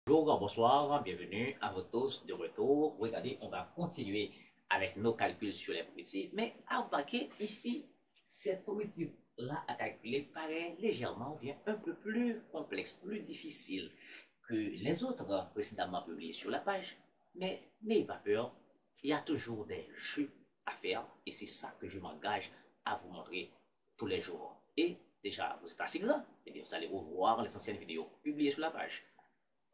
Bonjour, bonsoir, bienvenue à vous tous de retour. Regardez, on va continuer avec nos calculs sur les primitives, mais à remarquer ici, cette primitive-là à calculer paraît légèrement, bien un peu plus complexe, plus difficile que les autres précédemment publiés sur la page. Mais n'ayez pas peur, il y a toujours des jeux à faire et c'est ça que je m'engage à vous montrer tous les jours. Et déjà, vous êtes assez grand, et bien vous allez revoir les anciennes vidéos publiées sur la page.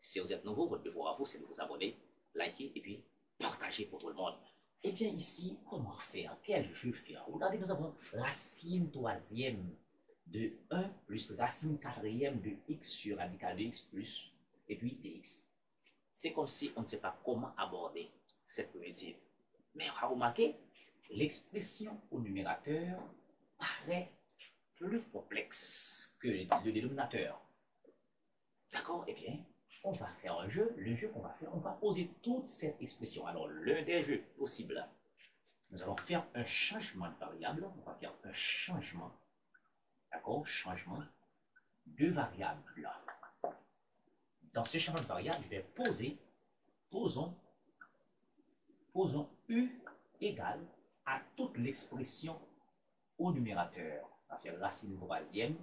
Si vous êtes nouveau, votre devoir à vous, c'est de vous abonner, liker et puis partager pour tout le monde. Eh bien ici, comment faire? Quel jeu faire? Regardez, nous avons racine troisième de 1 plus racine quatrième de x sur radical de x plus, et puis dx. C'est comme si on ne sait pas comment aborder cette primitive. Mais on va remarquer, l'expression au numérateur paraît plus complexe que le dénominateur. D'accord? Eh bien, on va faire un jeu. Le jeu qu'on va faire, on va poser toute cette expression. Alors, l'un des jeux possibles, nous allons faire un changement de variable. On va faire un changement, d'accord? Changement de variable là. Dans ce changement de variable, je vais posons U égale à toute l'expression au numérateur. On va faire racine troisième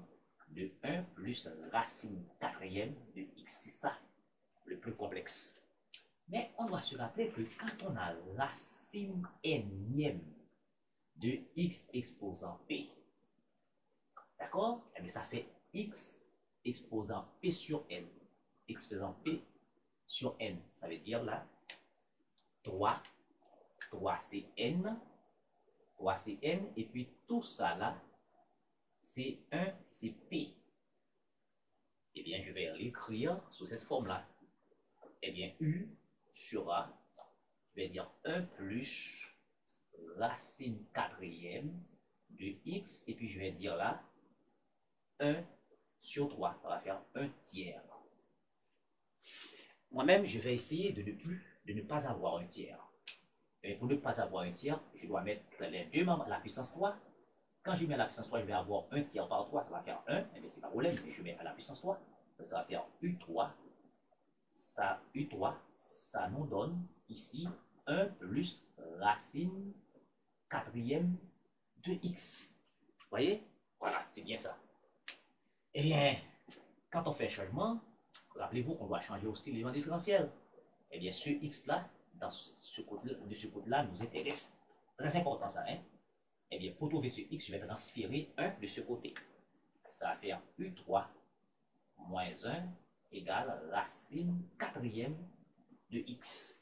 de 1 plus racine quatrième de x. C'est ça le plus complexe. Mais on doit se rappeler que quand on a racine énième de x exposant p, d'accord? Eh bien, ça fait x exposant p sur n. Exposant p sur n. Ça veut dire là, 3 c'est n, 3 c'est n, et puis tout ça là, c'est 1, c'est p. Eh bien, je vais l'écrire sous cette forme-là. Eh bien, U sera, je vais dire 1 plus racine quatrième de x, et puis je vais dire là 1 sur 3, ça va faire 1 tiers. Moi-même, je vais essayer de ne pas avoir un tiers. Et pour ne pas avoir un tiers, je dois mettre les deux membres à la puissance 3. Quand je mets à la puissance 3, je vais avoir 1 tiers par 3, ça va faire 1. Eh bien, c'est pas problème, mais je mets à la puissance 3. Ça va faire U3. Ça, U3, ça nous donne ici 1 plus racine quatrième de x. Vous voyez? Voilà, c'est bien ça. Eh bien, quand on fait un changement, rappelez-vous qu'on doit changer aussi l'élément différentiel. Eh bien, ce x-là, de ce côté-là, nous intéresse. Très important ça, hein? Eh bien, pour trouver ce x, je vais transférer 1 de ce côté. Ça va faire U3 moins 1 égale racine quatrième de x.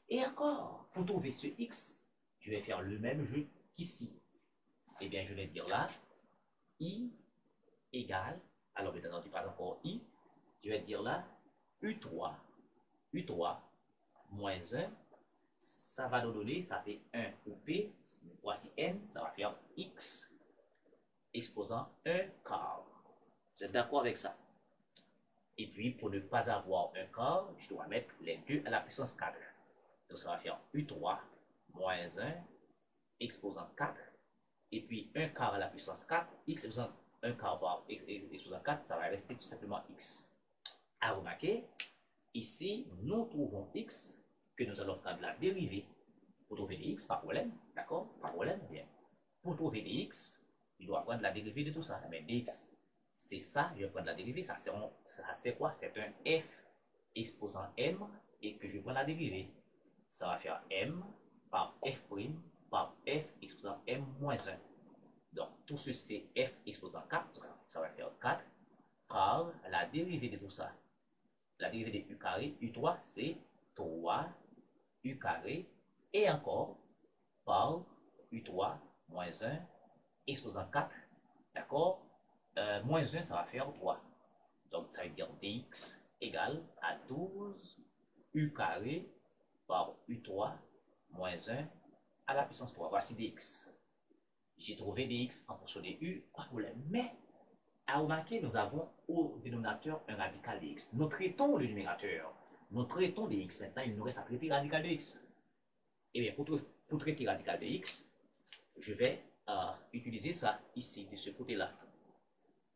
Et encore, pour trouver ce x, je vais faire le même jeu qu'ici. Eh bien, je vais dire là, i égale, alors bien entendu, pas encore i, je vais dire là, U3 moins 1, ça va nous donner, ça fait 1 pour p, voici n, ça va faire x, exposant 1 quart. Vous êtes d'accord avec ça? Et puis, pour ne pas avoir un quart, je dois mettre les deux à la puissance 4. Donc, ça va faire U3 moins 1 exposant 4. Et puis, 1 quart à la puissance 4, x exposant 1 quart par exposant 4, ça va rester tout simplement x. À remarquer, ici, nous trouvons x, que nous allons prendre la dérivée. Pour trouver des x, pas de problème, d'accord? Pas de problème, bien. Pour trouver des x, je dois prendre la dérivée de tout ça. Mais dx, c'est ça, je vais prendre la dérivée, ça c'est quoi? C'est un f exposant m, et que je prends la dérivée. Ça va faire m par f' par f exposant m moins 1. Donc, tout ceci c'est f exposant 4, ça va faire 4 par la dérivée de tout ça. La dérivée de u carré, u3, c'est 3 u carré, et encore par u3 moins 1 exposant 4, d'accord? Moins 1, ça va faire 3. Donc, ça veut dire dx égale à 12 u carré par u3 moins 1 à la puissance 3. Voici dx. J'ai trouvé dx en fonction de u, pas de problème. Mais, à remarquer, nous avons au dénominateur un radical de x. Nous traitons le numérateur. Nous traitons de x. Maintenant, il nous reste à traiter radical de x. Eh bien, pour traiter radical de x, je vais utiliser ça ici, de ce côté-là.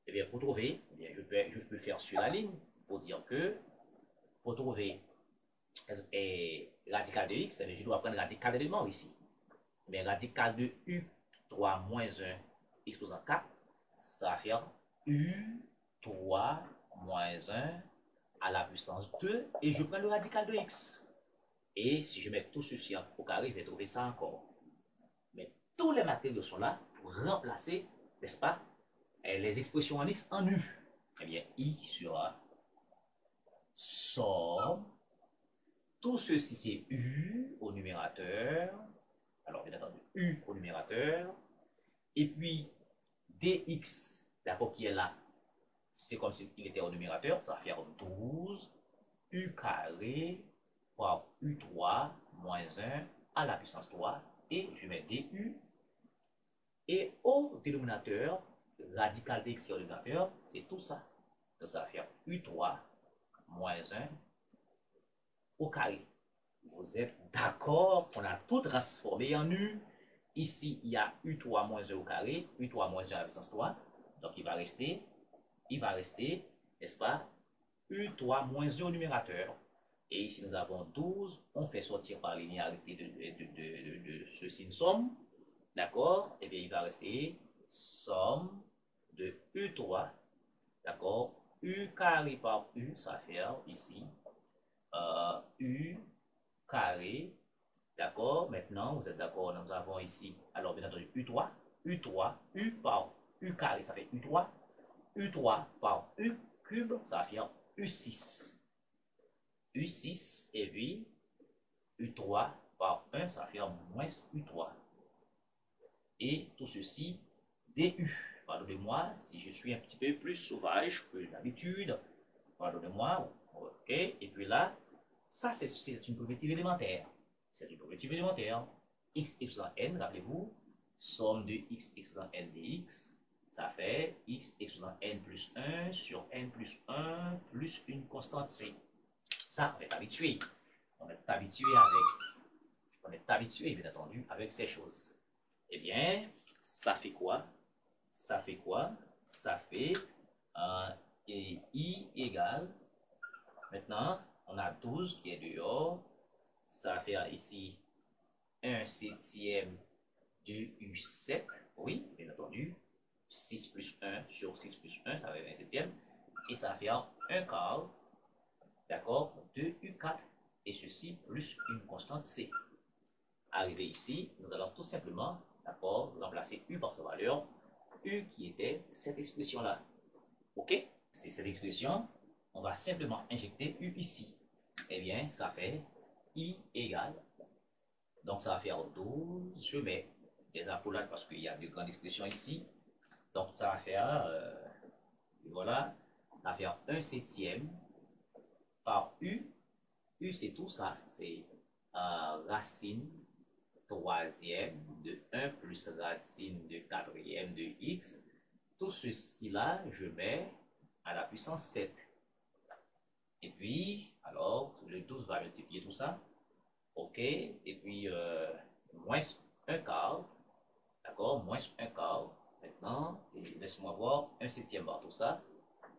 Eh bien, pour trouver, eh bien, je peux faire sur la ligne pour dire que pour trouver radical de x, je dois prendre radical de l'élément ici. Mais radical de u3 moins 1 exposant 4, ça va faire u3 moins 1 à la puissance 2 et je prends le radical de x. Et si je mets tout ceci au carré, je vais trouver ça encore. Mais tous les matériaux sont là pour remplacer, n'est-ce pas, les expressions en x en u. Eh bien, i sera somme. Tout ceci, c'est u au numérateur. Alors, bien entendu, u au numérateur. Et puis, dx, d'accord, qui est là, c'est comme s'il était au numérateur. Ça va faire 12 u carré par u3 moins 1 à la puissance 3. Et je mets du. Et au dénominateur, radical dx au dénominateur, c'est tout ça. Donc, ça va faire u3 moins 1 au carré. Vous êtes d'accord? On a tout transformé en u. Ici, il y a u3 moins 1 au carré, u3 moins 1 à la puissance 3. Donc, il va rester, n'est-ce pas, u3 moins 1 au numérateur. Et ici, nous avons 12. On fait sortir par linéarité de ce signe somme. D'accord? Et bien, il va rester somme de u3. D'accord? U carré par u, ça va faire ici u carré. D'accord? Maintenant, vous êtes d'accord? Nous avons ici, alors bien entendu, u3, u par u carré, ça fait u3 par u cube, ça va faire u6. u6 et puis u3 par 1, ça va faire moins u3. Et tout ceci, du. Pardonnez-moi si je suis un petit peu plus sauvage que d'habitude. Pardonnez-moi. Ok. Et puis là, ça, c'est une primitive élémentaire. C'est une primitive élémentaire. X exposant n, rappelez-vous, somme de x exposant n dx, ça fait x exposant n plus 1 sur n plus 1 plus une constante c. Ça, on est habitué. On est habitué, bien entendu, avec ces choses. Eh bien, ça fait quoi? Ça fait i égale, maintenant, on a 12 qui est dehors, ça va faire ici 1 septième de U7, oui, bien entendu, 6 plus 1 sur 6 plus 1, ça va faire 1 septième, et ça va faire 1 quart, d'accord, de U4, et ceci plus une constante C. Arrivé ici, nous allons tout simplement, d'accord, remplacer U par sa valeur, U qui était cette expression-là. OK? C'est cette expression, on va simplement injecter U ici. Eh bien, ça fait I égale, donc ça va faire 12, je mets des accolades parce qu'il y a de grandes expressions ici. Donc ça va faire, voilà, ça va faire 1 septième par U. U c'est tout ça, c'est racine troisième de 1 plus racine de quatrième de x. Tout ceci là, je mets à la puissance 7. Et puis, alors, le 12 va multiplier tout ça. OK. Et puis, moins 1 quart. D'accord, moins 1 quart. Maintenant, laisse-moi voir 1 septième par tout ça.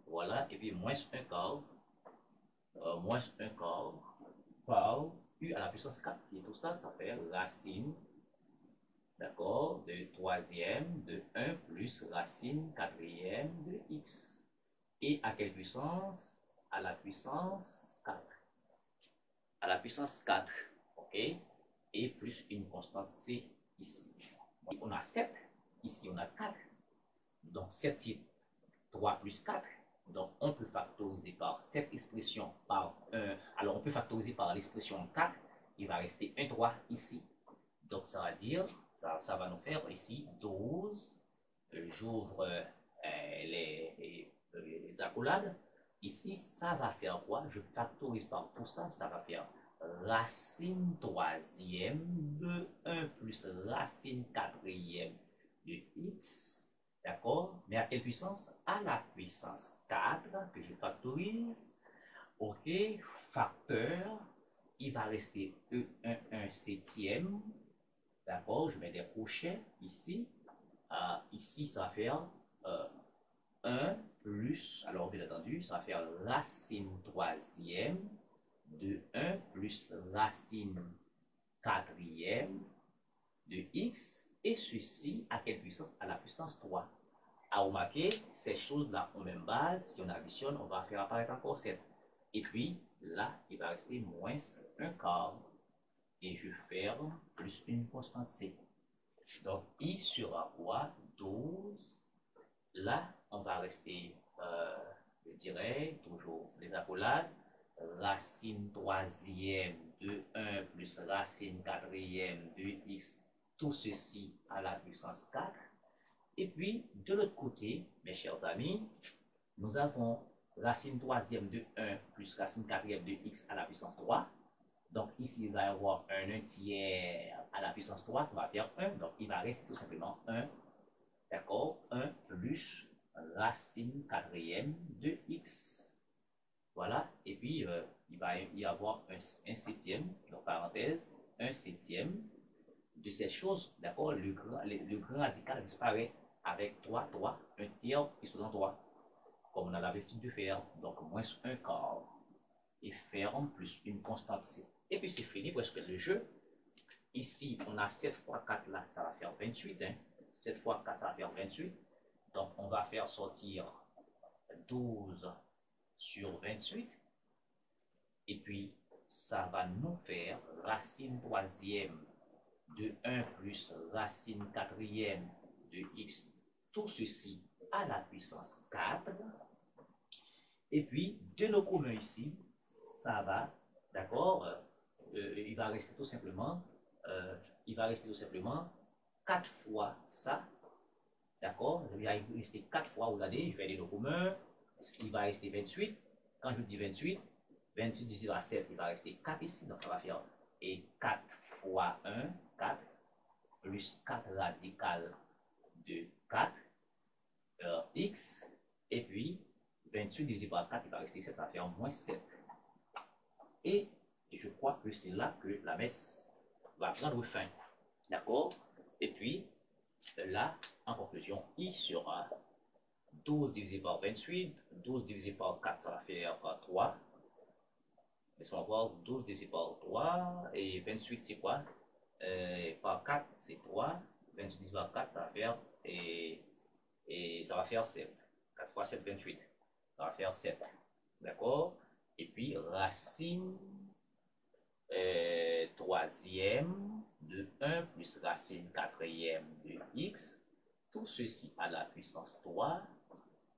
Voilà. Et puis, moins 1 quart. Moins 1 quart par u à la puissance 4. Et tout ça, ça fait racine, d'accord, de troisième de 1 plus racine quatrième de x. Et à quelle puissance? À la puissance 4. À la puissance 4, ok? Et plus une constante c ici. On a 7, ici on a 4. Donc 7 c'est 3 plus 4. Donc on peut factoriser par cette expression par 1. Alors on peut factoriser par l'expression 4. Il va rester 1, 3 ici. Donc ça va dire, ça va nous faire ici 12. J'ouvre les accolades. Ici, ça va faire quoi? Je factorise par tout ça, ça va faire racine troisième de 1 plus racine quatrième de x. D'accord? Mais à quelle puissance? À la puissance 4 que je factorise. OK, facteur, il va rester E1 septième. D'accord, je mets des crochets ici. Ici, ça va faire 1 plus, alors bien entendu, ça va faire racine troisième de 1 plus racine quatrième de x, et ceci à quelle puissance? À la puissance 3. À remarquer, ces choses-là ont même base. Si on additionne, on va faire apparaître encore 7. Et puis, là, il va rester moins 1 quart. Et je ferme plus une constante c. Donc, i sera quoi? 12. Là, on va rester, je dirais, toujours les accolades. Racine troisième de 1 plus racine quatrième de x, tout ceci à la puissance 4. Et puis, de l'autre côté, mes chers amis, nous avons racine troisième de 1 plus racine quatrième de x à la puissance 3. Donc, ici, il va y avoir un tiers à la puissance 3, ça va faire 1. Donc, il va rester tout simplement 1, d'accord? 1 plus racine quatrième de x. Voilà, et puis il va y avoir un septième, donc parenthèse, un septième de cette chose, d'accord? Le grand radical disparaît avec 3, 3, un tiers qui sont dans 3, comme on a l'habitude de faire, donc moins un quart, et ferme plus une constante c. Et puis c'est fini presque le jeu. Ici, on a 7 fois 4 là, ça va faire 28, hein? 7 fois 4, ça va faire 28, donc on va faire sortir 12 sur 28. Et puis, ça va nous faire racine troisième de 1 plus racine quatrième de x. Tout ceci à la puissance 4. Et puis, de nos communs ici, ça va, d'accord, il va rester tout simplement, 4 fois ça, d'accord, il va rester 4 fois, regardez, je vais aller nos communs, il va rester 28. Quand je dis 28, 28 divisé par 7, il va rester 4 ici, donc ça va faire et 4 fois 1, 4, plus 4 radical de 4, x, et puis 28 divisé par 4, il va rester 7, ça va faire moins 7. Et je crois que c'est là que la messe va prendre fin. D'accord? Et puis, là, en conclusion, i sera 12 divisé par 28, 12 divisé par 4, ça va faire 3. Laissons voir, 12 divisé par 3, et 28 c'est quoi? Par 4 c'est 3, 28 divisé par 4 ça va faire, et ça va faire 7. 4 fois 7, 28. Ça va faire 7. D'accord? Et puis racine troisième de 1 plus racine quatrième de x, tout ceci à la puissance 3,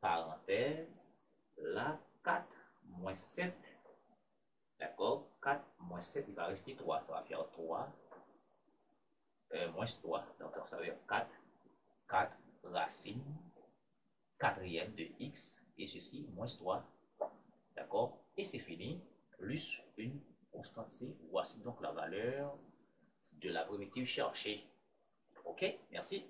parenthèse, là 4 moins 7. D'accord? 4 moins 7, il va rester 3. Ça va faire 3 moins 3. Donc, ça va faire 4 racine quatrième de x. Et ceci, moins 3. D'accord? Et c'est fini. Plus une constante c. Voici donc la valeur de la primitive cherchée. OK? Merci.